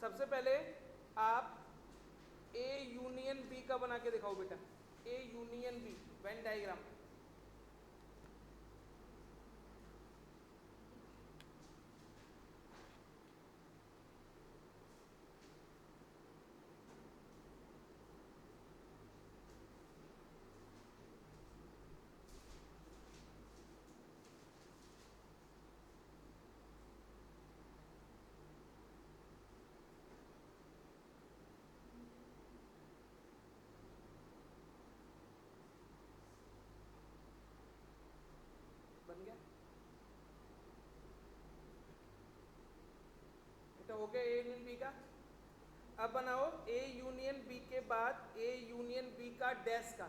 सबसे पहले आप ए यूनियन बी का बना के दिखाओ बेटा, A union B Venn diagram. बन गया बेटा, हो गया ए यूनियन बी का। अब बनाओ ए यूनियन बी के बाद ए यूनियन बी का डैश का,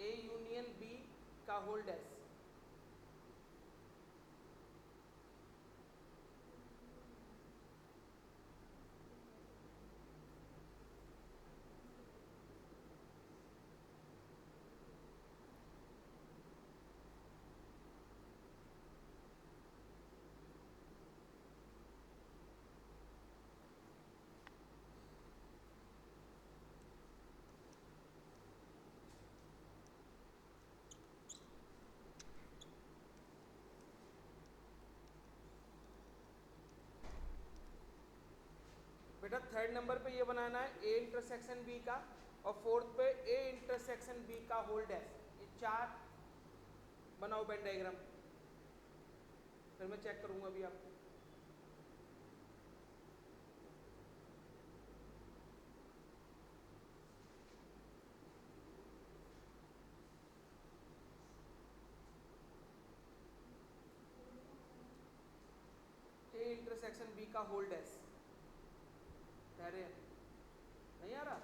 ए यूनियन बी का होल डैश। बेटा थर्ड नंबर पे ये बनाना है ए इंटरसेक्शन बी का, और फोर्थ पे ए इंटरसेक्शन बी का होल डैश। ये चार बनाओ वेन डायग्राम, फिर मैं चेक करूंगा अभी आपको। ए इंटरसेक्शन बी का होल डैश, अरे नहीं आ रहा।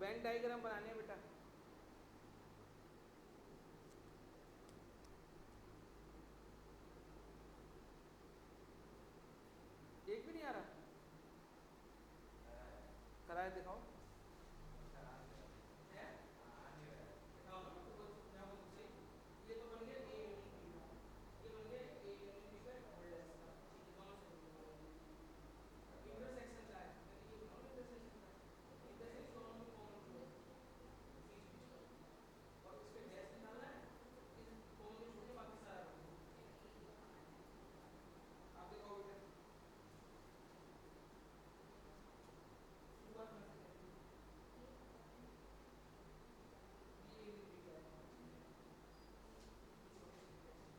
वेन डायग्राम बनाने हैं बेटा, एक भी नहीं आ रहा। कराए दिखाओ। है? दिखाओ ना, तो बस समझाओ मुझसे। ये तो बन गया ए यूनियन बी का, ये बन गया ए यूनियन बी का होल डैश का। ठीक है, दोनों से इंटरसेक्शन का है, पहले ये बनाओ इंटरसेक्शन का। इंटरसेक्शन दोनों में कॉमन जो है बीच बीच का, और इस पे डैश निकालना है, इस कॉमन को छोड़ के बाकी सारा रख दो। आप दिखाओ बेटा, शुरुआत में से ये यूनियन बी का है। इस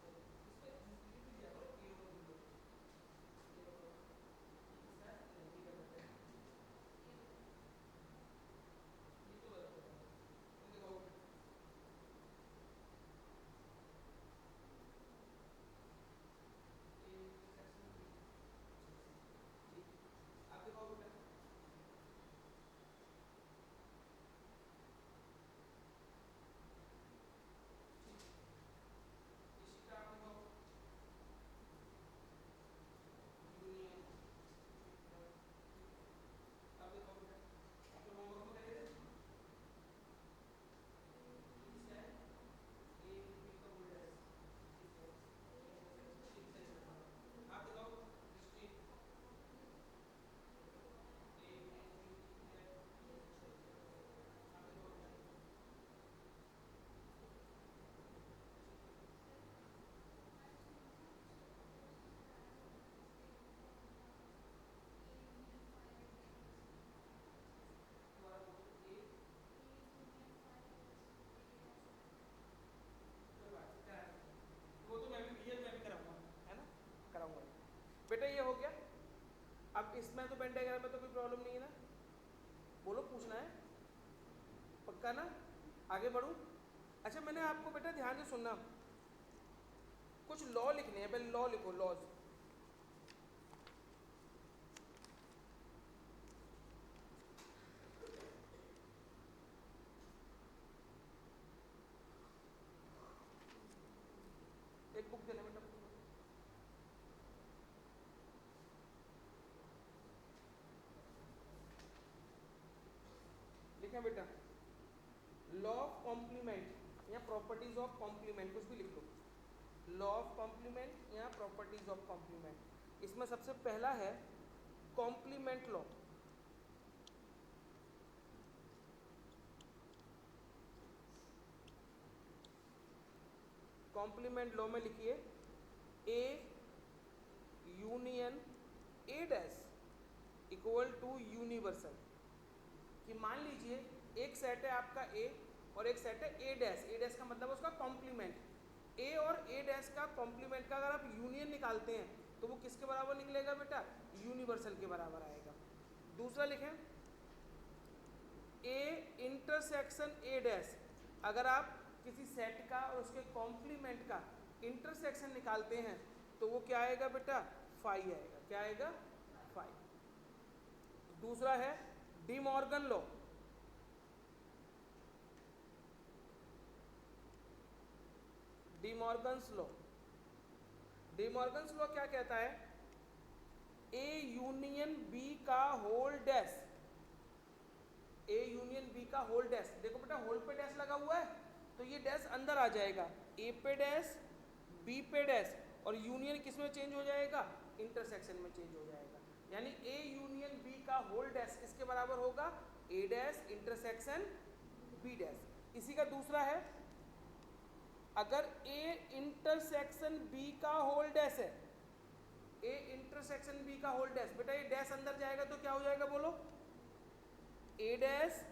पे लिख दिया करो ए और बी, ये देखो इसका बी का करते हैं, ये तो गलत हो रहा है। तुम दिखाओ बेटा, ए इंटरसेक्शन बी। ठीक, आप दिखाओ बेटा। इसी का आप दिखाओ यूनियन। आप दिखाओ बेटा, आप लोग होमवर्क में करे थे इसका है ए बी का होल डैश। ठीक है, ठीक सही है। आप दिखाओ हिस्ट्री, ए बी सी है। आप दिखाओ बेटा, दोबारा बोलो ए, कोई बात नहीं करा देंगे। वो तो मैं भी रियल में भी कराऊंगा, है ना, कराऊंगा। बेटा ये हो गया। अब इसमें तो वेन डायग्राम में तो कोई प्रॉब्लम नहीं है ना, बोलो पूछना है पक्का ना, आगे बढ़ूं। अच्छा मैंने आपको बेटा ध्यान से सुनना, कुछ लॉ लिखने हैं, पहले लॉ लिखो, लॉज। एक बुक देना बेटा, लिखें बेटा, लॉ ऑफ कॉम्प्लीमेंट या प्रॉपर्टीज ऑफ कॉम्प्लीमेंट, कुछ भी लिख लो। लॉ ऑफ कॉम्प्लीमेंट या प्रॉपर्टीज ऑफ कॉम्प्लीमेंट। इसमें सबसे पहला है कॉम्प्लीमेंट लॉ। कॉम्प्लीमेंट लॉ में लिखिए A union A dash equal to universal. कि मान लीजिए एक सेट है आपका ए और एक सेट है ए डैश। ए डैश का मतलब है उसका कॉम्प्लीमेंट। ए और ए डैश का कॉम्प्लीमेंट का अगर आप यूनियन निकालते हैं तो वो किसके बराबर निकलेगा बेटा? यूनिवर्सल के बराबर आएगा। दूसरा लिखें ए इंटरसेक्शन ए डैश। अगर आप किसी सेट का और उसके कॉम्प्लीमेंट का इंटरसेक्शन निकालते हैं तो वो क्या आएगा बेटा? फाई आएगा। क्या आएगा? फाई। दूसरा है De Morgan law. De Morgan's law. De Morgan's law क्या कहता है? ए यूनियन बी का whole dash. A union B का होल डैश। देखो बेटा होल पे डैश लगा हुआ है तो ये डैश अंदर आ जाएगा, ए पे डैश बी पे डैश, और यूनियन किस में चेंज हो जाएगा? इंटरसेक्शन में चेंज हो जाएगा। यानी ए यूनियन बी का होल डैश किसके बराबर होगा? ए डैश इंटरसेक्शन बी डैश। इसी का दूसरा है अगर ए इंटरसेक्शन बी का होल डैश है, ए इंटरसेक्शन बी का होल डैश, बेटा ये डैश अंदर जाएगा तो क्या हो जाएगा बोलो? ए डैश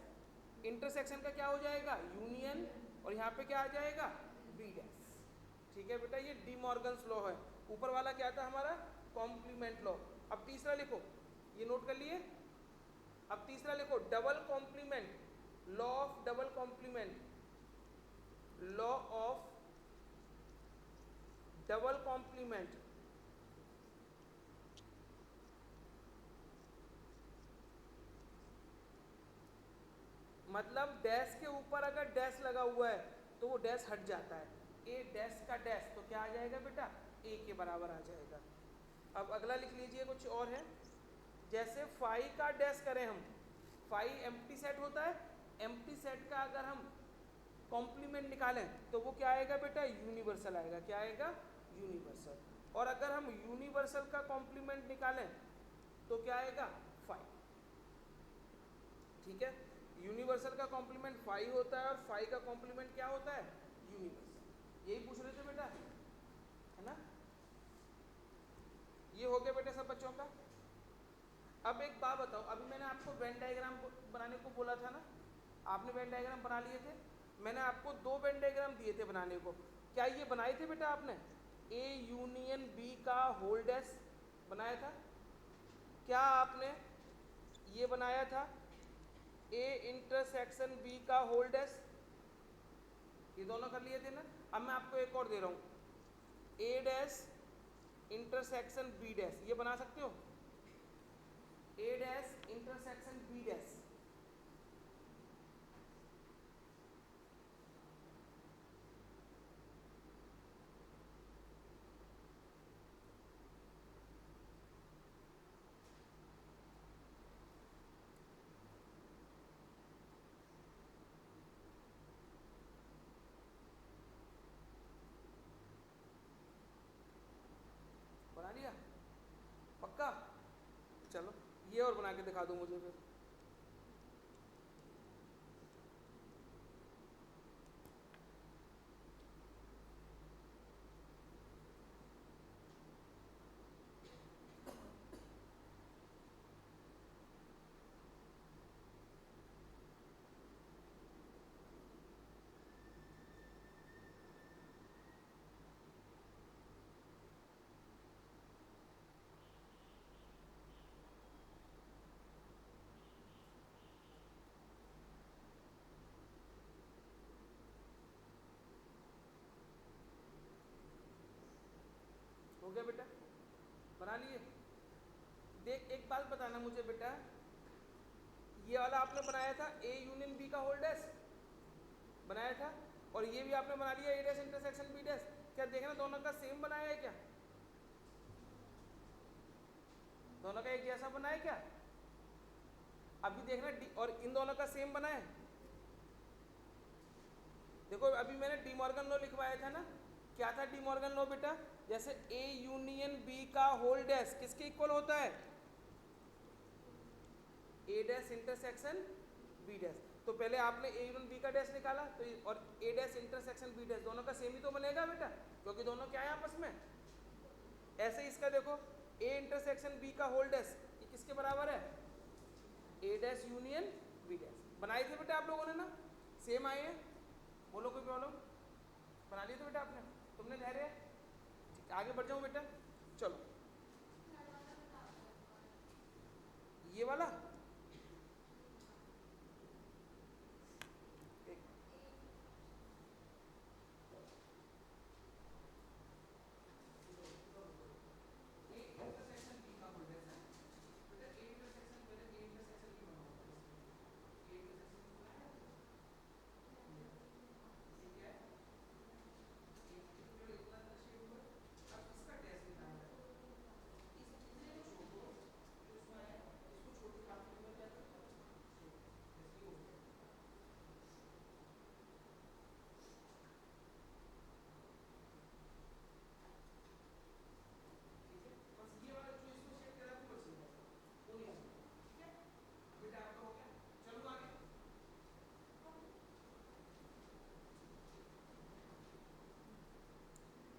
इंटरसेक्शन का क्या हो जाएगा? यूनियन, और यहाँ पे क्या आ जाएगा? B dash. ठीक है बेटा, ये डी मॉर्गन्स लॉ है। ऊपर वाला क्या था हमारा? Complement law. अब तीसरा लिखो, ये नोट कर लिए। अब तीसरा लिखो double complement, law of double complement. Law of double complement. मतलब डैश के ऊपर अगर डैश लगा हुआ है तो वो डैश हट जाता है। ए डैश का डैश तो क्या आ जाएगा बेटा? ए के बराबर आ जाएगा। अब अगला लिख लीजिए, कुछ और है। जैसे फाई का डैश करें हम, फाई एम्प्टी सेट होता है, एम्प्टी सेट का अगर हम कॉम्प्लीमेंट निकालें तो वो क्या आएगा बेटा? यूनिवर्सल आएगा। क्या आएगा? यूनिवर्सल। और अगर हम यूनिवर्सल का कॉम्प्लीमेंट निकालें तो क्या आएगा? फाई। ठीक है, यूनिवर्सल का कॉम्प्लीमेंट फाई होता है और फाई का कॉम्प्लीमेंट क्या होता है? यूनिवर्सल। यही पूछ रहे थे बेटा, है ना? ये हो गया बेटा सब बच्चों का। अब एक बात बताओ, अभी मैंने आपको वेन डायग्राम बनाने को बोला था ना, आपने वेन डायग्राम बना लिए थे। मैंने आपको 2 वेन डायग्राम दिए थे बनाने को, क्या ये बनाए थे बेटा आपने? ए यूनियन बी का होल डैश बनाया था। क्या आपने ये बनाया था ए इंटरसेक्शन बी का होल डैश? ये दोनों कर लिए थे ना। अब मैं आपको एक और दे रहा हूँ, ए डैश इंटरसेक्शन बी डैश। ये बना सकते हो? ए डैश इंटरसेक्शन बी डैश। बना लिया? पक्का? चलो ये और बना के दिखा दो मुझे फिर। हो गया बेटा? बना लिए? देख एक बात बताना मुझे बेटा, ये वाला आपने बनाया था ए यूनियन बी का होल डैश बनाया था, और ये भी आपने बना लिया ए डैश इंटरसेक्शन बी डैश। क्या देखना दोनों का सेम बनाया है क्या? दोनों का एक जैसा बना है क्या? अभी देखना डी और इन दोनों का सेम बना है। देखो अभी मैंने डी मॉर्गन लॉ लिखवाया था ना, क्या था डी मॉर्गन लॉ बेटा? जैसे ए यूनियन बी का होल डैश किसके इक्वल होता है? ए डैश इंटरसेक्शन बी डैश। तो पहले आपने ए यूनियन बी का डैश निकाला तो और ए डैश इंटरसेक्शन बी डैश दोनों का सेम ही तो बनेगा बेटा, क्योंकि दोनों क्या है आपस में। ऐसे इसका देखो ए इंटरसेक्शन बी का होल डैश ये किसके बराबर है? ए डैश यूनियन बी डैश। बनाए थे बेटा आप लोगों ने ना, सेम आए हैं, बोलो कोई प्रॉब्लम? बना लिए थे बेटा आपने, तुमने धैर्य? ठीक, आगे बढ़ जाऊं बेटा, चलो ये वाला एक ए इंटरसेक्शन बी का होल डैश है बेटा। ए इंटरसेक्शन पहले ए इंटरसेक्शन बी बनाओ, ए इंटरसेक्शन बी है ये क्या है? इतना शेप हुआ। अब इसका डैश निकालना है, इस इतने को छोड़ो जो इसमें है, इसको छोड़ के बाकी में क्या करता है ऐसे ही हो गया। ठीक है, बस ये वाला जो इसको शेप दे रहा है वो बच गया, वो नहीं होगा। ठीक है बेटा आपका हो गया, चलो आगे।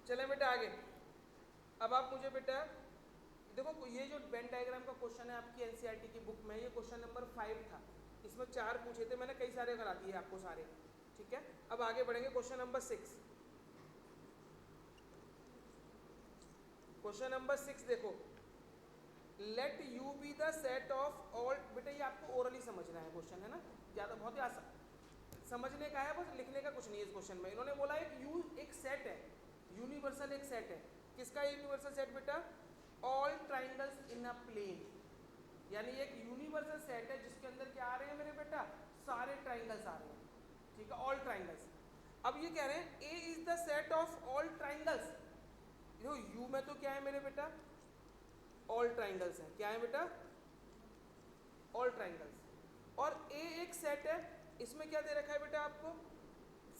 चलें बेटा आगे। अब आप मुझे बेटा देखो ये जो वेन डायग्राम का क्वेश्चन है आपकी एनसीईआरटी की बुक में, ये क्वेश्चन नंबर 5 था, इसमें 4 पूछे थे मैंने, कई सारे करा दिए आपको सारे। ठीक है, अब आगे बढ़ेंगे क्वेश्चन नंबर 6। क्वेश्चन नंबर 6 देखो, let you be the set of all, बेटा ये आपको ओरली समझना है क्वेश्चन है ना, ज़्यादा बहुत ही आसान समझने का है, बस लिखने का कुछ नहीं है इस क्वेश्चन में। इन्होंने बोला है कि यू एक सेट है, यूनिवर्सल एक सेट है, किसका यूनिवर्सल सेट बेटा? All triangles in a plane, यानी एक यूनिवर्सल सेट है जिसके अंदर क्या आ रहे हैं मेरे बेटा? सारे ट्राइंगल्स आ रहे हैं। ठीक है, ऑल ट्राइंगल्स। अब ये कह रहे हैं A is the set of all triangles. देखो यू में तो क्या है मेरे बेटा? ऑल ट्राइंगल्स है, क्या है बेटा? All triangles. और ए एक सेट है, इसमें क्या दे रखा है बेटा आपको?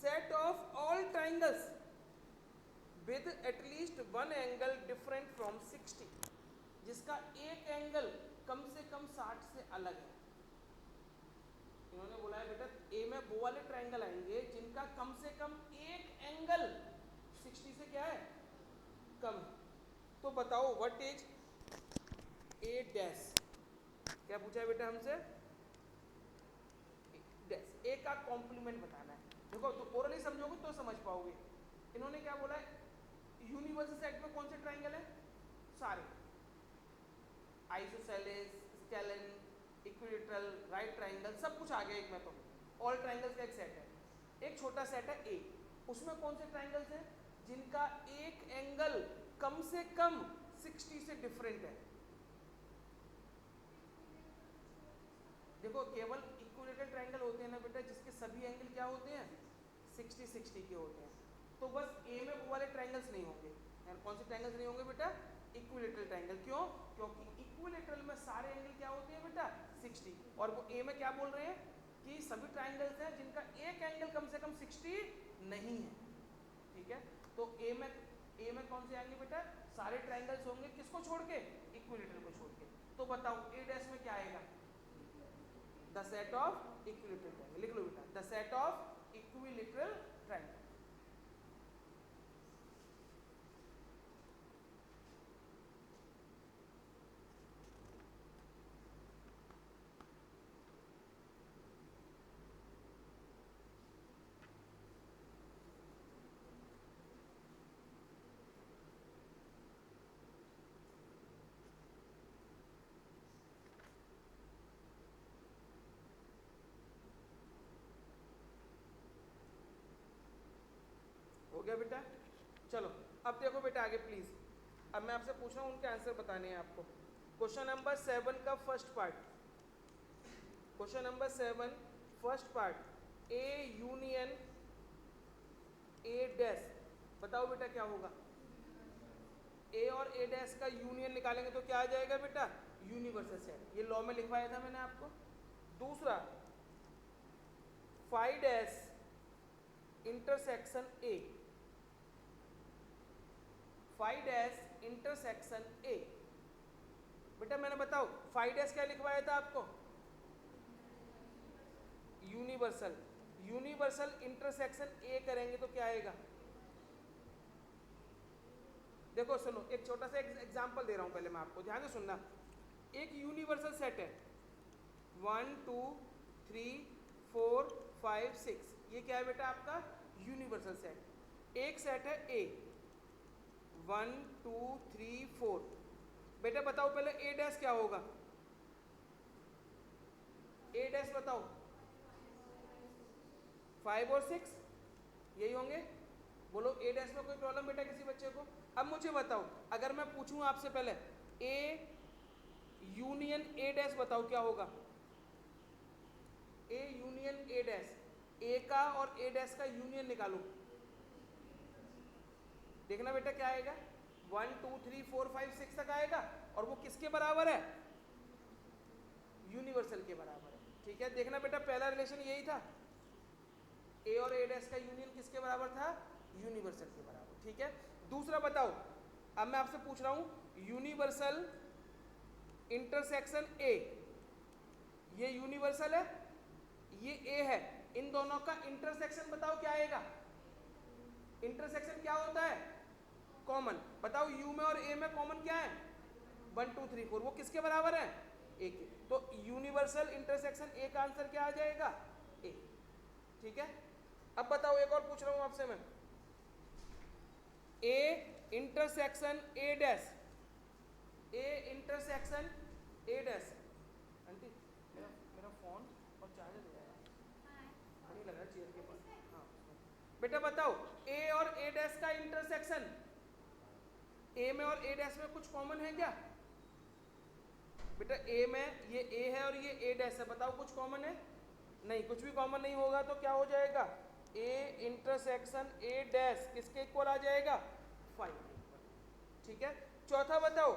Set of all triangles with at least one angle different from 60, जिसका एक एंगल कम से कम 60 से अलग है। इन्होंने बोला है बेटा ए में वो वाले ट्राइंगल आएंगे जिनका कम से कम एक एंगल 60 से क्या है? कम है। तो बताओ व्हाट इज ए डैश? क्या पूछा है बेटा हमसे? डैश, ए का कॉम्प्लीमेंट बताना है। देखो तो ओरली समझोगे तो समझ पाओगे। इन्होंने क्या बोला है? यूनिवर्सल सेट में कौन से ट्राइंगल है? सारे, isosceles, scalene, equilateral, right triangle, सब कुछ आ गया एक में। तो ऑल ट्राइंगल्स का एक सेट है, एक छोटा सेट है ए, उसमें कौन से ट्राइंगल्स हैं जिनका एक एंगल कम से कम 60 से डिफरेंट है? देखो केवल इक्विलेटरल ट्राइंगल होते हैं ना बेटा जिसके सभी एंगल क्या होते हैं? 60-60 के होते हैं। तो बस ए में वो वाले ट्राइंगल्स नहीं होंगे। यानी कौन से ट्राइंगल्स नहीं होंगे बेटा? Equilateral triangle. क्यों? क्योंकि इक्विलेटरल में सारे एंगल क्या होते हैं बेटा? 60। और वो ए में क्या बोल रहे हैं कि सभी ट्राइंगल्स हैं जिनका एक एंगल कम से कम 60 नहीं है। ठीक है, तो ए में कौन से आएंगे बेटा? सारे ट्राइंगल्स होंगे, किसको छोड़ के? इक्विलेटरल को छोड़ के। तो बताओ ए डैश में क्या आएगा? The set of equilateral triangle. लिख लो बेटा, the set of equilateral triangle. हो गया बेटा? चलो अब देखो बेटा आगे प्लीज, अब मैं आपसे पूछ रहा हूँ उनके आंसर बताने हैं आपको। क्वेश्चन नंबर 7 का first part, question number 7 first part, A union A dash, बताओ बेटा क्या होगा? ए और ए डैश का यूनियन निकालेंगे तो क्या आ जाएगा बेटा? Universal set. ये लॉ में लिखवाया था मैंने आपको। दूसरा, phi dash intersection A, five dash intersection A. बेटा मैंने बताओ फाइव डैश क्या लिखवाया था आपको, यूनिवर्सल। यूनिवर्सल इंटरसेक्शन ए करेंगे तो क्या आएगा, देखो सुनो एक छोटा सा एग्जांपल दे रहा हूं पहले मैं आपको, ध्यान से सुनना। एक यूनिवर्सल सेट है 1 2 3 4 5 6, ये क्या है बेटा आपका यूनिवर्सल सेट। एक सेट है ए 1 2 3 4। बेटा बताओ पहले ए डैश क्या होगा, ए डैश बताओ 5 और 6 यही होंगे। बोलो ए डैश में कोई प्रॉब्लम बेटा किसी बच्चे को। अब मुझे बताओ अगर मैं पूछूं आपसे पहले ए यूनियन ए डैश बताओ क्या होगा, ए यूनियन ए डैश, ए का और ए डैश का यूनियन निकालो। देखना बेटा क्या आएगा 1 2 3 4 5 6 तक आएगा और वो किसके बराबर है, यूनिवर्सल के बराबर है। ठीक है देखना बेटा पहला रिलेशन यही था, ए और ए डैश का यूनियन किसके बराबर था, यूनिवर्सल के बराबर। ठीक है दूसरा बताओ, अब मैं आपसे पूछ रहा हूं यूनिवर्सल इंटरसेक्शन ए, ये यूनिवर्सल है ये ए है, इन दोनों का इंटरसेक्शन बताओ क्या आएगा। इंटरसेक्शन क्या होता है, कॉमन। बताओ यू में और ए में कॉमन क्या है 1 2 3 4, वो किसके बराबर है ए के। तो यूनिवर्सल इंटरसेक्शन ए का आंसर क्या आ जाएगा ए। ठीक है अब बताओ एक और पूछ रहा हूं आपसे मैं, A intersection A dash, A intersection A dash. Aunty मेरा फोन और चार्जर ले आया, नहीं लगा चेयर के पास। हाँ बेटा बताओ ए और ए डैश का इंटरसेक्शन, ए में और ए डैश में कुछ कॉमन है क्या। बेटा ए में ये ए है और ये ए डैश है, बताओ कुछ कॉमन है, नहीं कुछ भी कॉमन नहीं होगा तो क्या हो जाएगा ए इंटरसेक्शन ए डैश किसके इक्वल आ जाएगा 5 के इक्वल। ठीक है चौथा बताओ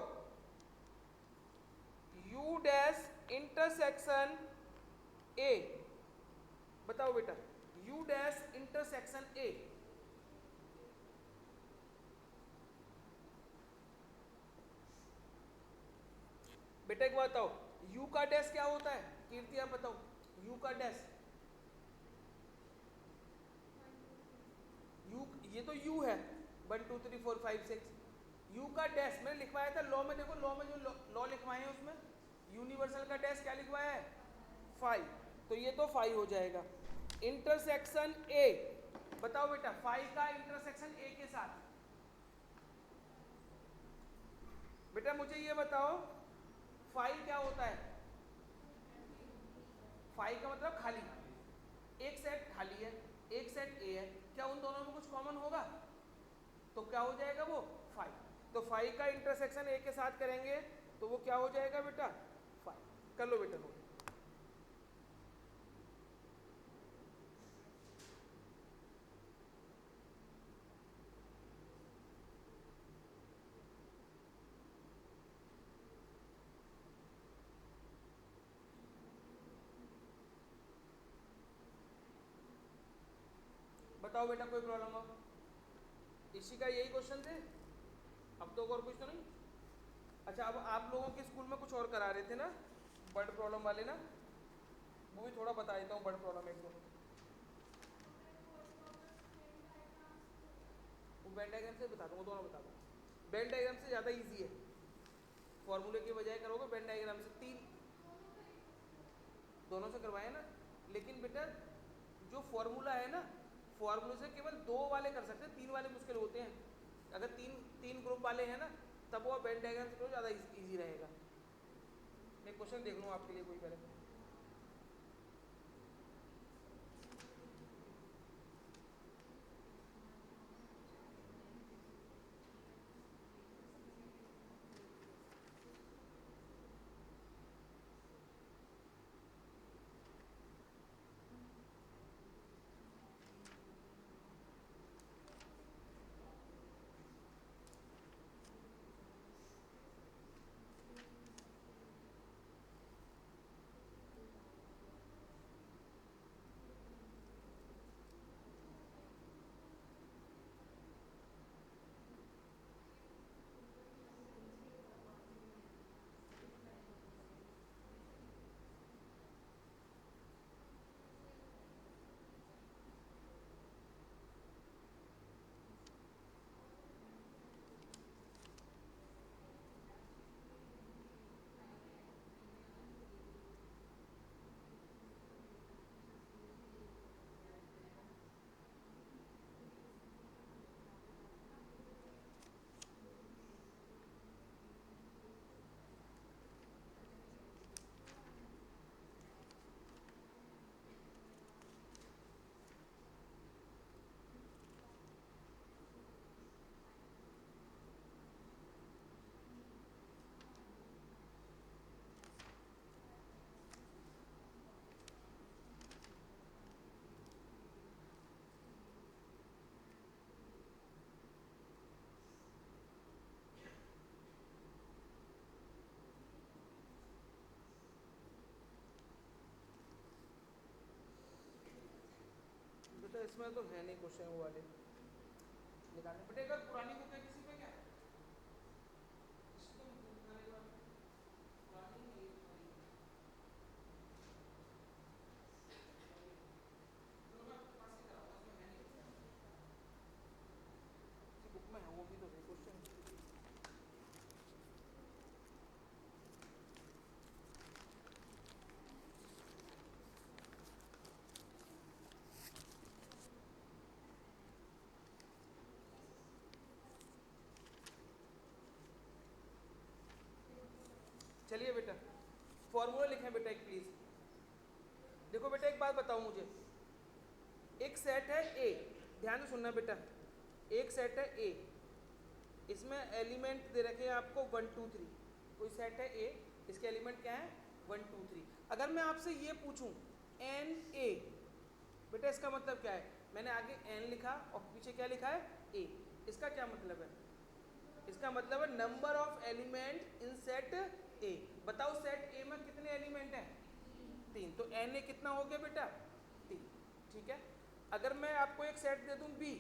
यू डैश इंटरसेक्शन ए, बताओ बेटा यू डैश इंटरसेक्शन ए। बेटा एक बात बताओ यू का डैश क्या होता है, कीर्ति आप बताओ यू का डैश, यू ये तो यू है 1 2 3 4 5 6, यू का डैश मैंने लिखवाया था लॉ में, देखो लॉ में जो लॉ लिखवाए हैं उसमें यूनिवर्सल का डैश क्या लिखवाया है 5, तो ये तो 5 हो जाएगा। इंटरसेक्शन ए बताओ बेटा 5 का इंटरसेक्शन ए के साथ, बेटा मुझे ये बताओ 5 क्या होता है, 5 का मतलब खाली, एक सेट खाली है एक सेट ए है, क्या उन दोनों में कुछ कॉमन होगा, तो क्या हो जाएगा वो 5। तो 5 का इंटरसेक्शन ए के साथ करेंगे तो वो क्या हो जाएगा बेटा 5। कर लो बेटा नोट। बताओ बेटा कोई प्रॉब्लम हो, इसी का यही क्वेश्चन थे, अब तो और कुछ तो नहीं। अच्छा अब आप लोगों के स्कूल में कुछ और करा रहे थे ना वर्ड प्रॉब्लम वाले ना, वो भी थोड़ा बता देता हूँ वर्ड प्रॉब्लम एक दो। वो वेन डायग्राम से बता दूँ, वो दोनों बता दूँ। वेन डायग्राम से ज़्यादा इजी है, फॉर्मूले के बजाय करोगे वेन डायग्राम से, 3 दोनों से करवाए ना, लेकिन बेटा जो फॉर्मूला है ना फॉर्मूले से केवल 2 वाले कर सकते हैं, 3 वाले मुश्किल होते हैं। अगर तीन ग्रुप वाले हैं ना तब वो वेन डायग्राम से ज़्यादा इजी रहेगा। मैं क्वेश्चन देख लूँ आपके लिए कोई पहले। इसमें तो है नहीं क्वेश्चन वो वाले निकालने बेटे। अगर पुरानी बुक है किसी पे क्या इसको निकालने वाले पुरानी नहीं है तो मैं आपके पास ही कराऊंगा इसमें है नहीं किसी बुक में है वो भी तो है क्वेश्चन। चलिए बेटा फॉर्मूला लिखें बेटा एक प्लीज। देखो बेटा एक बात बताओ मुझे, एक सेट है ए, ध्यान से सुनना बेटा, एक सेट है ए, इसमें एलिमेंट दे रखे हैं आपको 1 2 3, कोई सेट है ए, इसके एलिमेंट क्या है 1 2 3। अगर मैं आपसे ये पूछूं एन ए, बेटा इसका मतलब क्या है, मैंने आगे एन लिखा और पीछे क्या लिखा है ए, इसका क्या मतलब है, इसका मतलब है number of element in set ए। बताओ सेट ए में कितने एलिमेंट हैं 3, तो एन ए कितना हो गया बेटा 3, ठीक है। अगर मैं आपको एक सेट दे दूं बी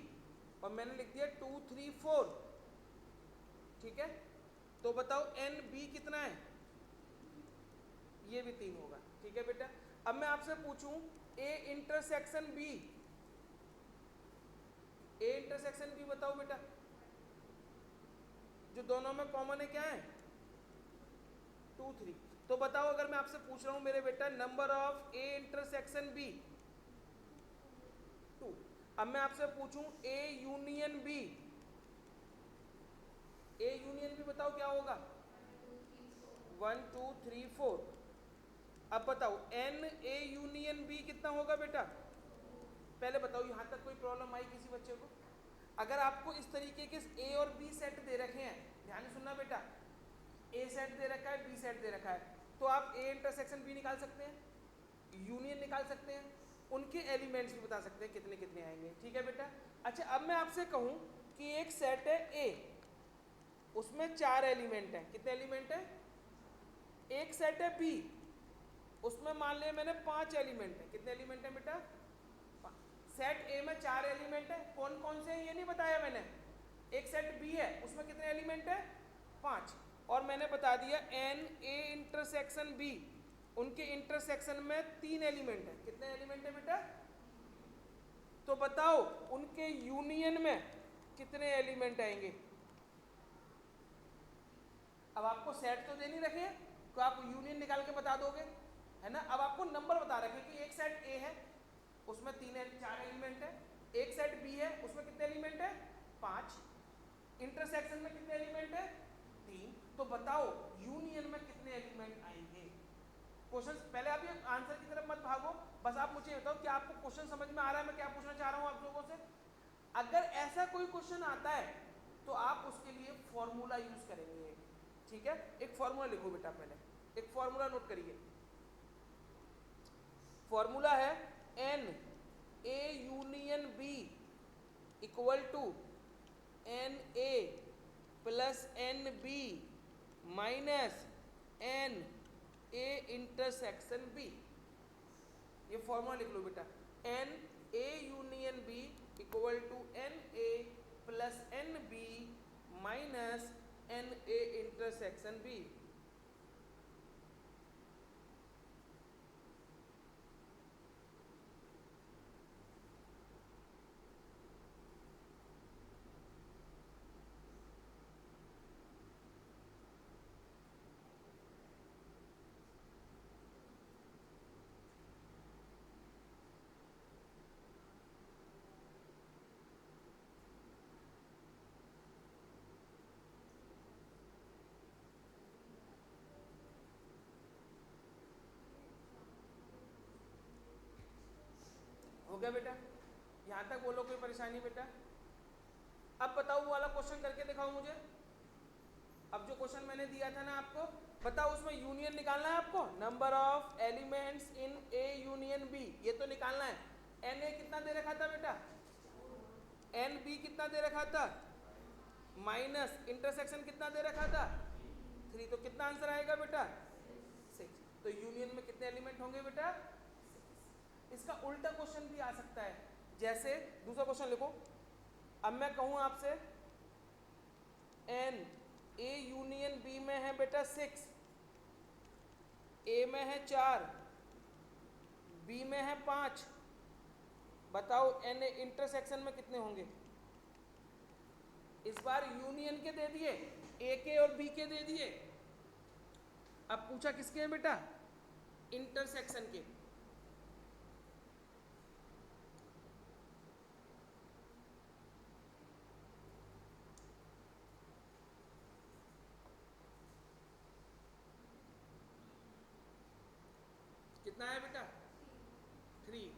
और मैंने लिख दिया 2 3 4, ठीक है, तो बताओ एन बी कितना है, ये भी 3 होगा, ठीक है बेटा। अब मैं आपसे पूछूं A intersection B, A intersection B बताओ बेटा, जो दोनों में कॉमन है क्या है 2 3, तो बताओ अगर मैं आपसे पूछ रहा हूं मेरे बेटा number of A intersection B 2, अब मैं आपसे पूछूं A union B, A union B बताओ क्या होगा 1 2 3 4। अब बताओ एन ए यूनियन बी कितना होगा बेटा, पहले बताओ यहां तक कोई प्रॉब्लम आई किसी बच्चे को। अगर आपको इस तरीके के ए और बी सेट दे रखे हैं, ध्यान से सुनना बेटा, ए सेट दे रखा है बी सेट दे रखा है, तो आप ए इंटरसेक्शन बी निकाल सकते हैं, यूनियन निकाल सकते हैं, उनके एलिमेंट्स भी बता सकते हैं कितने कितने आएंगे, ठीक है बेटा। अच्छा अब मैं आपसे कहूं कि एक सेट है ए, उसमें 4 एलिमेंट हैं, कितने एलिमेंट हैं, एक सेट है बी, उसमें मान लिया मैंने 5 एलिमेंट है, कितने एलिमेंट है बेटा, सेट ए में 4 एलिमेंट है, कौन कौन से हैं ये नहीं बताया मैंने। एक सेट बी है उसमें कितने एलिमेंट है 5, और मैंने बता दिया एन ए इंटरसेक्शन बी, उनके इंटरसेक्शन में 3 एलिमेंट है, कितने एलिमेंट है बेटा, तो बताओ उनके यूनियन में कितने एलिमेंट आएंगे। अब आपको सेट तो दे नहीं रखे तो आप यूनियन निकाल के बता दोगे, है ना। अब आपको नंबर बता रखे कि एक सेट ए है उसमें 4 एलिमेंट है, एक सेट बी है उसमें कितने एलिमेंट है 5, इंटरसेक्शन में कितने एलिमेंट है 3, तो बताओ यूनियन में कितने एलिमेंट आएंगे। क्वेश्चन पहले आप ये आंसर की तरफ मत भागो, बस आप मुझे बताओ कि आपको क्वेश्चन समझ में आ रहा है मैं क्या पूछना चाह रहा हूं आप लोगों से। अगर ऐसा कोई क्वेश्चन आता है तो आप उसके लिए फॉर्मूला यूज करेंगे, ठीक है। एक फॉर्मूला लिखो बेटा, पहले एक फॉर्मूला नोट करिए, फॉर्मूला है n A union B equal to n A plus n B minus n A intersection B. ये फॉर्मूला लिख लो बेटा, n A union B equal to n A plus n B minus n A intersection B. हो गया बेटा, यहां तक बोलो कोई परेशानी बेटा। अब बताओ वो वाला क्वेश्चन करके दिखाओ मुझे। अब जो क्वेश्चन मैंने दिया था ना आपको, बताओ उसमें यूनियन निकालना है आपको, number of elements in A union B, ये तो निकालना है। एन ए कितना दे रखा था बेटा, एन बी कितना दे रखा था, माइनस इंटरसेक्शन कितना दे रखा था 3, तो कितना आंसर आएगा बेटा 6। तो यूनियन में कितने एलिमेंट होंगे बेटा 6। इसका उल्टा क्वेश्चन भी आ सकता है, जैसे दूसरा क्वेश्चन लिखो, अब मैं कहूं आपसे एन ए यूनियन बी में है बेटा 6, ए में है 4, बी में है 5, बताओ एन इंटरसेक्शन में कितने होंगे? इस बार यूनियन के दे दिए, ए के और बी के दे दिए, अब पूछा किसके हैं बेटा? इंटरसेक्शन के। कितना है बेटा? 3।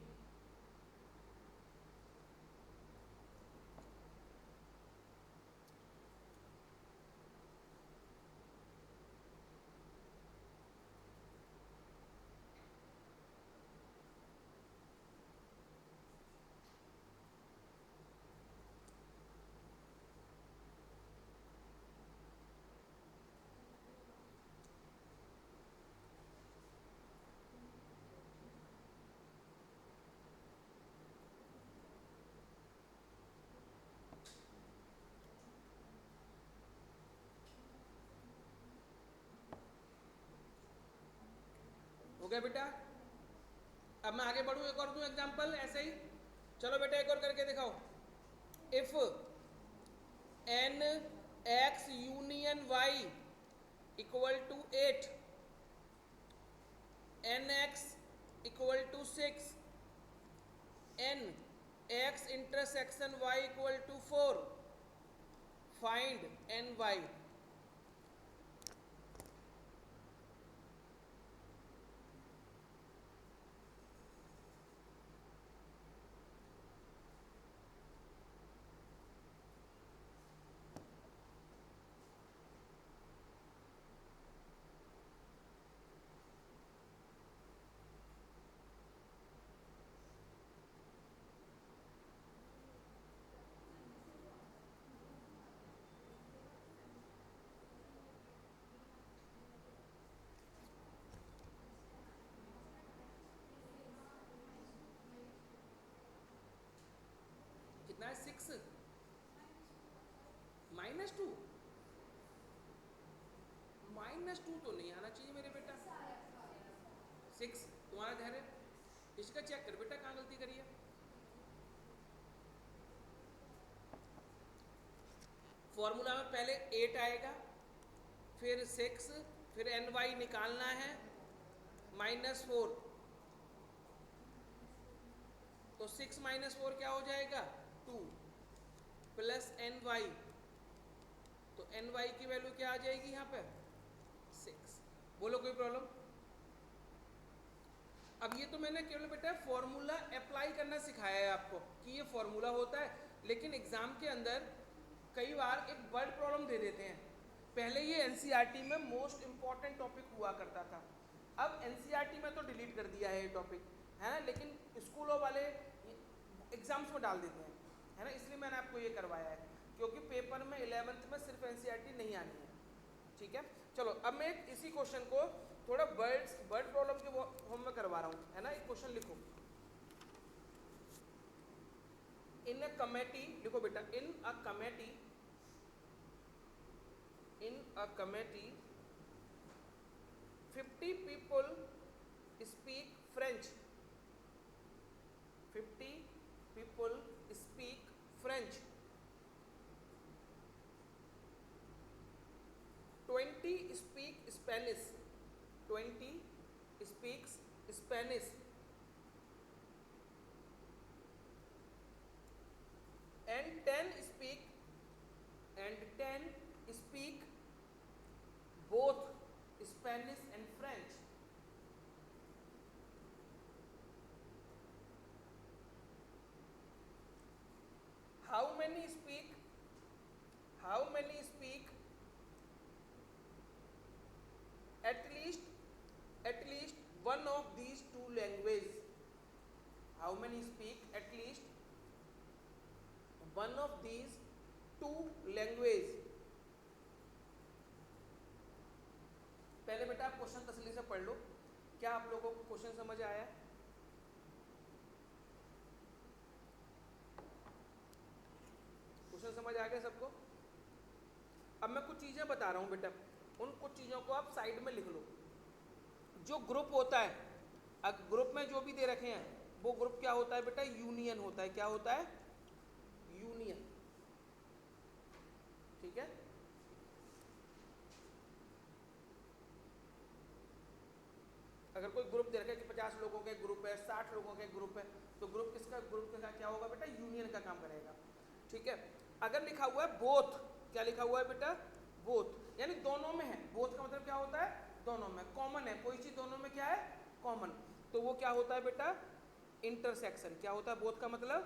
हो गया बेटा? अब मैं आगे बढ़ूं, एक और दूं एग्जांपल ऐसे ही। चलो बेटा एक और करके दिखाओ। If n X union Y equal to 8, n X equal to 6, n X intersection Y equal to 4, find n Y. कितना है? 6 -2। -2 तो नहीं आना चाहिए मेरे बेटा। 6 तुम्हारा ध्यान है, इसका चेक कर बेटा कहाँ गलती करी है। फॉर्मूला में पहले 8 आएगा, फिर 6, फिर एन वाई निकालना है -4, तो 6 - 4 क्या हो जाएगा? 2 प्लस एन वाई, तो एन वाई की वैल्यू क्या आ जाएगी यहाँ पे? 6। बोलो कोई प्रॉब्लम? अब ये तो मैंने केवल बेटा फॉर्मूला अप्लाई करना सिखाया है आपको कि ये फॉर्मूला होता है, लेकिन एग्जाम के अंदर कई बार एक वर्ड प्रॉब्लम दे देते हैं। पहले ये एनसीईआरटी में मोस्ट इंपॉर्टेंट टॉपिक हुआ करता था, अब एनसीईआरटी में तो डिलीट कर दिया है ये टॉपिक, है ना, लेकिन स्कूलों वाले एग्जाम्स में डाल देते हैं, है ना, इसलिए मैंने आपको ये करवाया है, क्योंकि पेपर में 11th में सिर्फ एनसीईआरटी नहीं आनी है। ठीक है, चलो अब मैं इसी क्वेश्चन को थोड़ा वर्ड प्रॉब्लम के फॉर्म में करवा रहा हूँ, है ना। एक क्वेश्चन लिखो, इन अ कमेटी, लिखो बेटा, in a committee 50 people speak French, 50 people speak French, 20 speak Spanish, 20 speaks Spanish, and 10 speak both Spanish and French. How many speak at least one of these two languages? How many speak at least one of these two languages? पहले बेटा आप question तसल्ली से पढ़ लो। क्या आप लोगों को क्वेश्चन समझ आया? समझ आ गया सबको? अब मैं कुछ चीजें बता रहा हूं बेटा, उन कुछ चीजों को आप साइड में लिख लो। जो ग्रुप होता है, अब ग्रुप में जो भी दे रखे हैं वो ग्रुप क्या होता है बेटा? यूनियन होता है। क्या होता है? यूनियन। ठीक है, अगर कोई ग्रुप दे रखा है कि 50 लोगों का ग्रुप है, 60 लोगों का ग्रुप है, तो ग्रुप किसका? ग्रुप का क्या होगा बेटा? यूनियन का काम करेगा। ठीक है, अगर लिखा हुआ है बोथ, क्या लिखा हुआ है बेटा? बोथ, यानी दोनों में है। बोथ का मतलब क्या होता है? दोनों में, कॉमन है, कोई चीज दोनों में क्या है? कॉमन। तो वो क्या होता है बेटा? इंटरसेक्शन। क्या होता है बोथ का मतलब?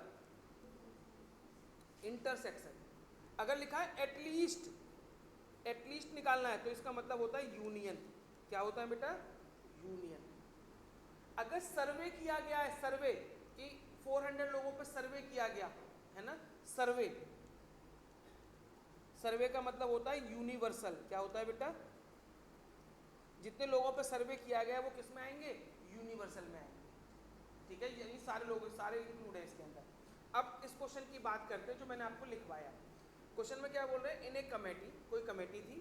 इंटरसेक्शन। अगर लिखा है एटलीस्ट, एटलीस्ट निकालना है तो इसका मतलब होता है यूनियन। क्या होता है बेटा? यूनियन। अगर सर्वे किया गया है, सर्वे कि 400 लोगों पे सर्वे किया गया है ना, सर्वे, सर्वे का मतलब होता है यूनिवर्सल। क्या होता है बेटा? जितने लोगों पे सर्वे किया गया है वो किस में आएंगे? यूनिवर्सल में आएंगे। ठीक है, यानी सारे लोग, सारे इंक्लूड है इसके अंदर। अब इस क्वेश्चन की बात करते हैं जो मैंने आपको लिखवाया। क्वेश्चन में क्या बोल रहे हैं? इन ए कमेटी, कोई कमेटी थी,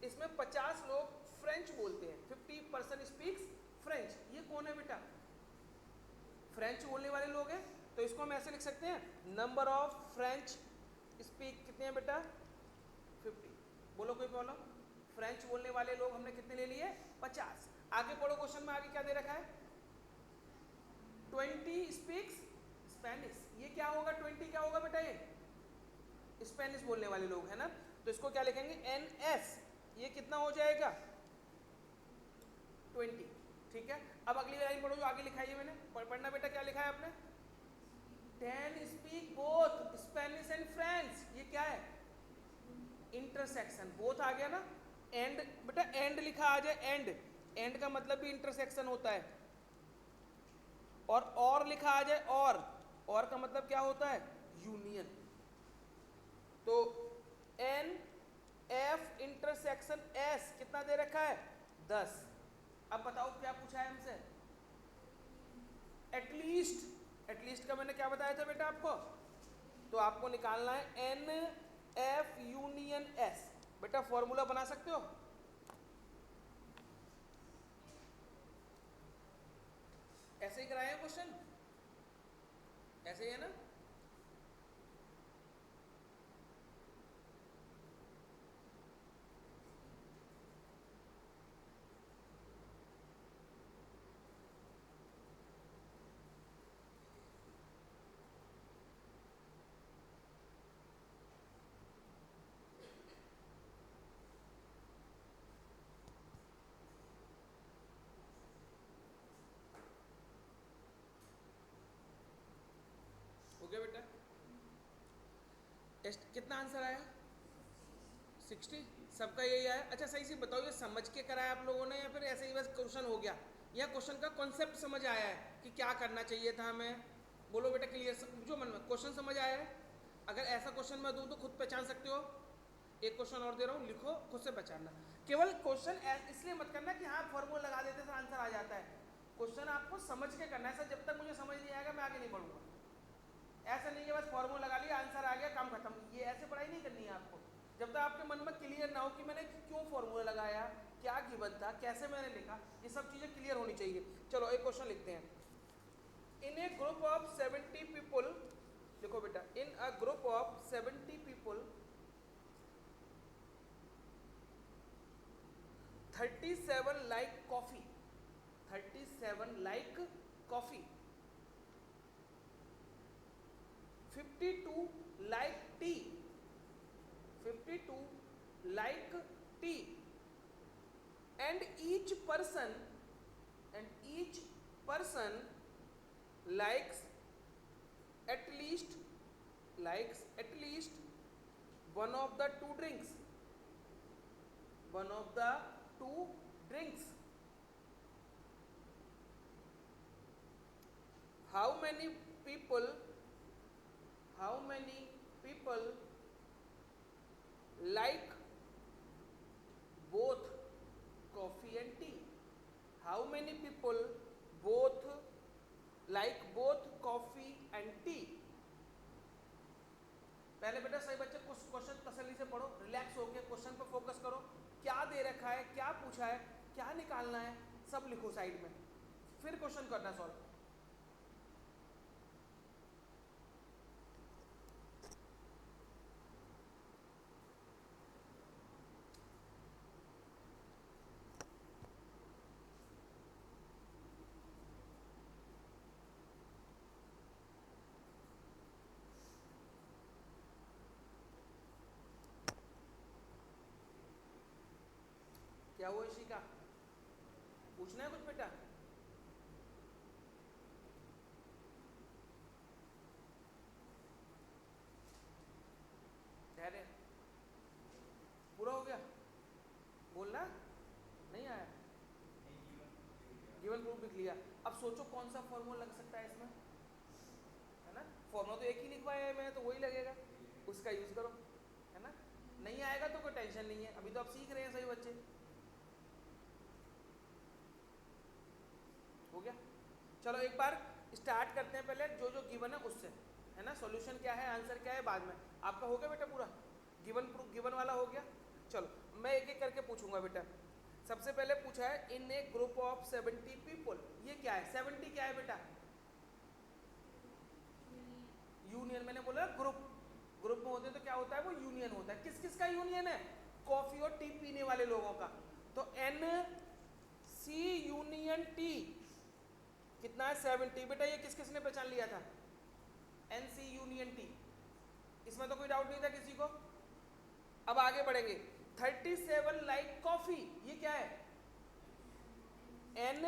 इसमें 50 लोग फ्रेंच बोलते हैं, 50% स्पीक्स फ्रेंच। ये कौन है बेटा? फ्रेंच बोलने वाले लोग हैं। तो इसको हम ऐसे लिख सकते हैं, नंबर ऑफ फ्रेंच स्पीक कितने हैं बेटा? 50। बोलो कोई प्रॉब्लम? फ्रेंच बोलने वाले लोग हमने कितने ले लिए? 50। आगे पढ़ो, क्वेश्चन में आगे क्या दे रखा है? 20 स्पीक्स स्पेनिश। ये क्या होगा? 20 क्या होगा बेटा? ये स्पेनिश बोलने वाले लोग है ना, तो इसको क्या लिखेंगे? NS। ये कितना हो जाएगा? 20। ठीक है, अब अगली लाइन पढ़ो जो आगे लिखा है मैंने, पढ़ना बेटा। क्या लिखा है आपने? 10 speak both Spanish and French. ये क्या है? इंटरसेक्शन। बोथ आ गया ना, एंड बेटा, एंड लिखा आ जाए, एंड, एंड का मतलब भी इंटरसेक्शन होता है। और लिखा आ जाए, और का मतलब क्या होता है? यूनियन। तो NF इंटरसेक्शन S कितना दे रखा है? 10। अब बताओ क्या पूछा है हमसे? एटलीस्ट। एटलीस्ट का मैंने क्या बताया था बेटा आपको? तो आपको निकालना है NF यूनियन S। बेटा फॉर्मूला बना सकते हो? ऐसे ही कराया क्वेश्चन, ऐसे ही है ना? हो गया बेटा? कितना आंसर आया? 60। सबका यही आया? अच्छा सही से बताओ, ये समझ के कराया आप लोगों ने या फिर ऐसे ही बस क्वेश्चन हो गया, या क्वेश्चन का कॉन्सेप्ट समझ आया है कि क्या करना चाहिए था हमें? बोलो बेटा क्लियर, जो मन में क्वेश्चन समझ आया है? अगर ऐसा क्वेश्चन मैं दूं तो खुद पहचान सकते हो। एक क्वेश्चन और दे रहा हूँ, लिखो, खुद से पहचानना। केवल क्वेश्चन इसलिए मत करना कि हाँ फॉर्मूला लगा देते तो आंसर आ जाता है। क्वेश्चन आपको समझ के करना है। ऐसा जब तक मुझे समझ नहीं आएगा मैं आगे नहीं बढ़ूंगा। ऐसा नहीं है बस फॉर्मूला लगा लिया, आंसर आ गया, काम खत्म। ये ऐसे पढ़ाई नहीं करनी है आपको। जब तक आपके मन में क्लियर ना हो कि मैंने क्यों फॉर्मूला लगाया, क्या गिवन था, कैसे मैंने लिखा, ये सब चीजें क्लियर होनी चाहिए। चलो एक क्वेश्चन लिखते हैं। In a group of 70 people, देखो बेटा, in a group of 70 people 37 like coffee, 37 like coffee, 52 like tea, 52 like tea, and each person likes at least one of the two drinks, one of the two drinks. How many people like both coffee and tea? How many people both like both coffee and tea? पहले बेटा सही बच्चे से पढ़ो, relax होकर question पर focus करो, क्या दे रखा है, क्या पूछा है, क्या निकालना है, सब लिखो साइड में, फिर क्वेश्चन करना सॉल्व। क्या हुआ इशिका, पूछना है कुछ बेटा? ठहरे, पूरा हो गया, बोलना नहीं आया, गिवन प्रूफ लिख लिया। अब सोचो कौन सा फॉर्मूला लग सकता है इसमें, है ना? फॉर्मूला तो एक ही लिखवाया है मैं, तो वही लगेगा, उसका यूज करो, है ना? नहीं आएगा तो कोई टेंशन नहीं है, अभी तो आप सीख रहे हैं सही बच्चे। हो गया, चलो एक बार स्टार्ट करते हैं, पहले जो जो गिवन है उससे, है ना? सॉल्यूशन क्या है, आंसर क्या है बाद में। आपका हो गया बेटा पूरा, गिवन प्रूफ गिवन वाला हो गया। चलो मैं एक एक करके पूछूंगा बेटा। सबसे पहले पूछा है इन ए ग्रुप ऑफ 70 पीपल, ये क्या है? 70 क्या है बेटा? यूनियन, मैंने बोला ग्रुप, ग्रुप में होते हैं तो क्या होता है, वो यूनियन होता है। किस किस का यूनियन है? कॉफी और टी पीने वाले लोगों का। तो एन सी यूनियन टी कितना है? 70। बेटा ये किस किस ने पहचान लिया था? एन सी यूनियन टी, इसमें तो कोई डाउट नहीं था किसी को। अब आगे बढ़ेंगे, 37 लाइक कॉफी, ये क्या है? एन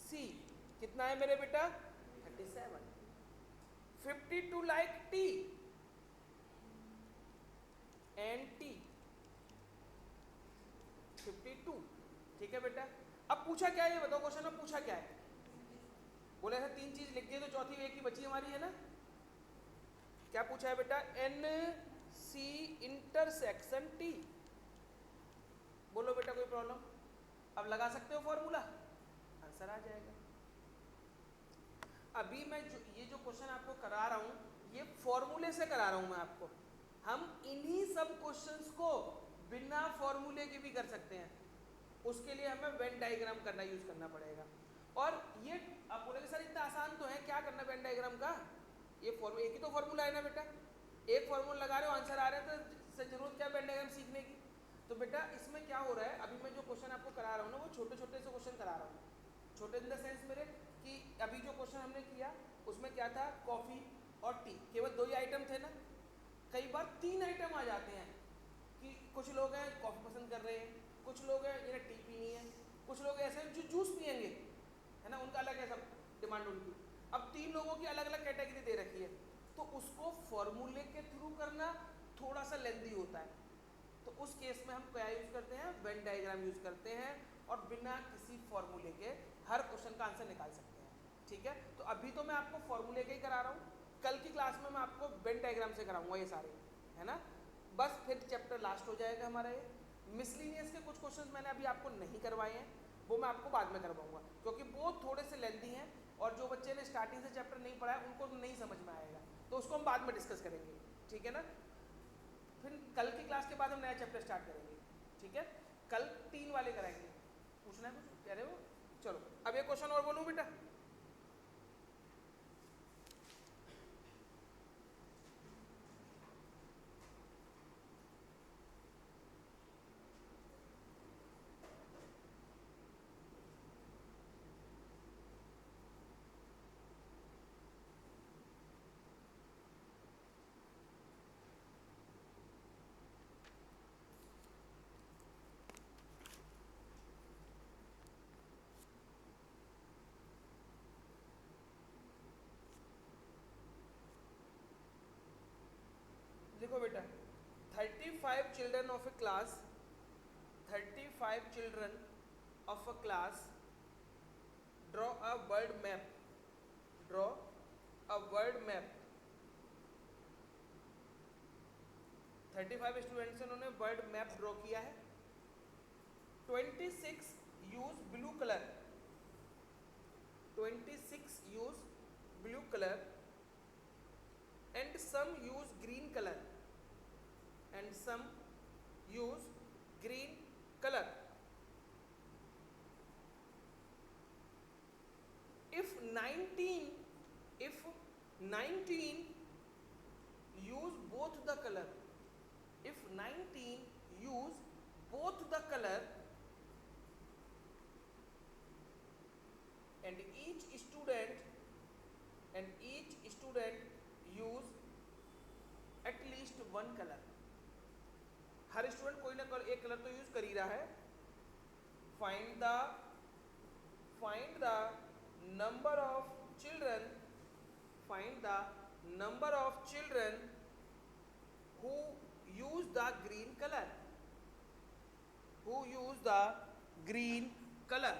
सी कितना है मेरे बेटा? 37। 52 लाइक टी, एन टी 52, ठीक है बेटा। अब पूछा क्या है ये बताओ, क्वेश्चन में पूछा क्या है? बोले ऐसा तीन चीज लिख दिए तो चौथी एक ही बची हमारी, है ना? क्या पूछा है बेटा? N C intersection T. बोलो बेटा कोई प्रॉब्लम? अब लगा सकते हो फॉर्मूला, आंसर आ जाएगा। अभी मैं ये जो क्वेश्चन आपको करा रहा हूं, ये फॉर्मूले से करा रहा हूं मैं आपको। हम इन्हीं सब क्वेश्चंस को बिना फॉर्मूले के भी कर सकते हैं, उसके लिए हमें वेन डायग्राम करना यूज करना पड़ेगा। और ये आप बोलेंगे सर इतना आसान तो है, क्या करना वेन डायग्राम का? ये फॉर्मूला, एक ही तो फॉर्मूला है ना बेटा, एक फॉर्मूला लगा रहे हो आंसर आ रहा है, तो जरूरत क्या वेन डायग्राम सीखने की? तो बेटा इसमें क्या हो रहा है, अभी मैं जो क्वेश्चन आपको करा रहा हूँ ना, वो छोटे छोटे से क्वेश्चन करा रहा हूँ। छोटे इन द सेंस मेरे कि अभी जो क्वेश्चन हमने किया उसमें क्या था, कॉफी और टी, केवल दो ही आइटम थे ना। कई बार तीन आइटम आ जाते हैं कि कुछ लोग हैं कॉफी पसंद कर रहे हैं, कुछ लोग हैं जिन्हें टी पीनी है, कुछ लोग ऐसे हैं जो जूस पियेंगे, है ना, उनका अलग है सब डिमांड उनकी। अब तीन लोगों की अलग अलग कैटेगरी दे रखी है, तो उसको फॉर्मूले के थ्रू करना थोड़ा सा लेंदी होता है। तो उस केस में हम क्या यूज करते हैं? वेन डायग्राम यूज करते हैं, और बिना किसी फॉर्मूले के हर क्वेश्चन का आंसर निकाल सकते हैं, ठीक है? तो अभी तो मैं आपको फॉर्मूले का ही करा रहा हूँ, कल की क्लास में मैं आपको वेन डायग्राम से कराऊंगा ये सारे, है ना? बस फिर चैप्टर लास्ट हो जाएगा हमारा ये। मिसलिनियस के कुछ क्वेश्चंस मैंने अभी आपको नहीं करवाए हैं, वो मैं आपको बाद में करवाऊंगा, क्योंकि वो थोड़े से लेंथी हैं, और जो बच्चे ने स्टार्टिंग से चैप्टर नहीं पढ़ा है उनको नहीं समझ में आएगा, तो उसको हम बाद में डिस्कस करेंगे, ठीक है ना? फिर कल की क्लास के बाद हम नया चैप्टर स्टार्ट करेंगे, ठीक है? कल 3 वाले कराएंगे। पूछना है कुछ, कह रहे हो? चलो अब एक क्वेश्चन और बोलूं बेटा। देखो बेटा, 35 children of A class, 35 children of a class draw a word map, draw a word map. 35 students से उन्होंने वर्ड मैप ड्रॉ किया है। 26 use blue colour, 26 use blue colour and some use green color, and 19 use both the color, if 19 use both the color and each student use at least one color, her student कोई ना कोई एक colour तो use कर ही रहा है, find the number of children who use the green color,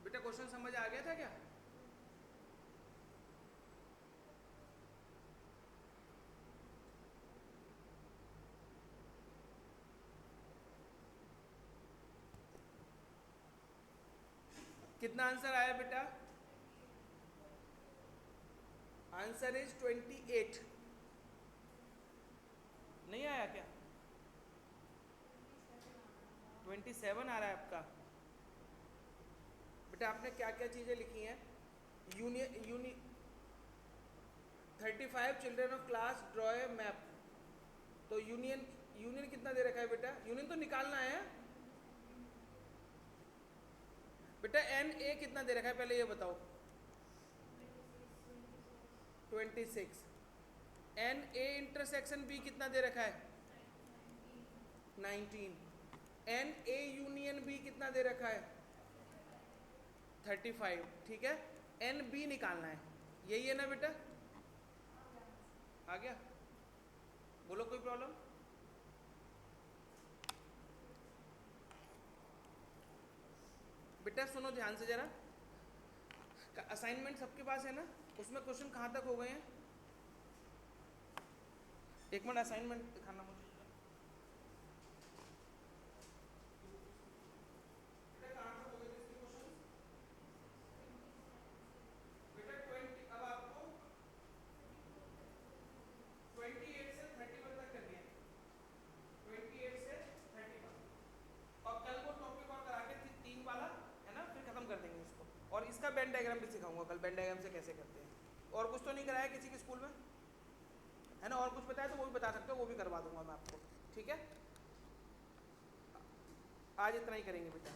बेटा question समझ आ गया था क्या? कितना आंसर आया बेटा? Answer is 28। नहीं आया क्या? 27 आ रहा है आपका। बेटा आपने क्या क्या चीजें लिखी हैं? 35 children of class draw a map, तो यूनियन कितना दे रखा है बेटा? यूनियन तो निकालना है बेटा। एन ए कितना दे रखा है पहले ये बताओ? 26। एन ए इंटरसेक्शन बी कितना दे रखा है? 19। एन ए यूनियन बी कितना दे रखा है? 35। ठीक है, एन बी निकालना है, यही है ना बेटा? आ गया? बोलो कोई प्रॉब्लम? बेटा सुनो ध्यान से जरा, असाइनमेंट सबके पास है ना? उसमें क्वेश्चन कहाँ तक हो गए हैं? एक मिनट असाइनमेंट दिखाना मुझे। और इसका बेन डायग्राम भी सिखाऊंगा कल, बेन डायग्राम से कैसे करते हैं। और कुछ तो नहीं कराया किसी के स्कूल में, है ना? और कुछ बताया तो वो भी बता सकते हो, वो भी करवा दूंगा मैं आपको। ठीक है, आज इतना ही करेंगे बेटा।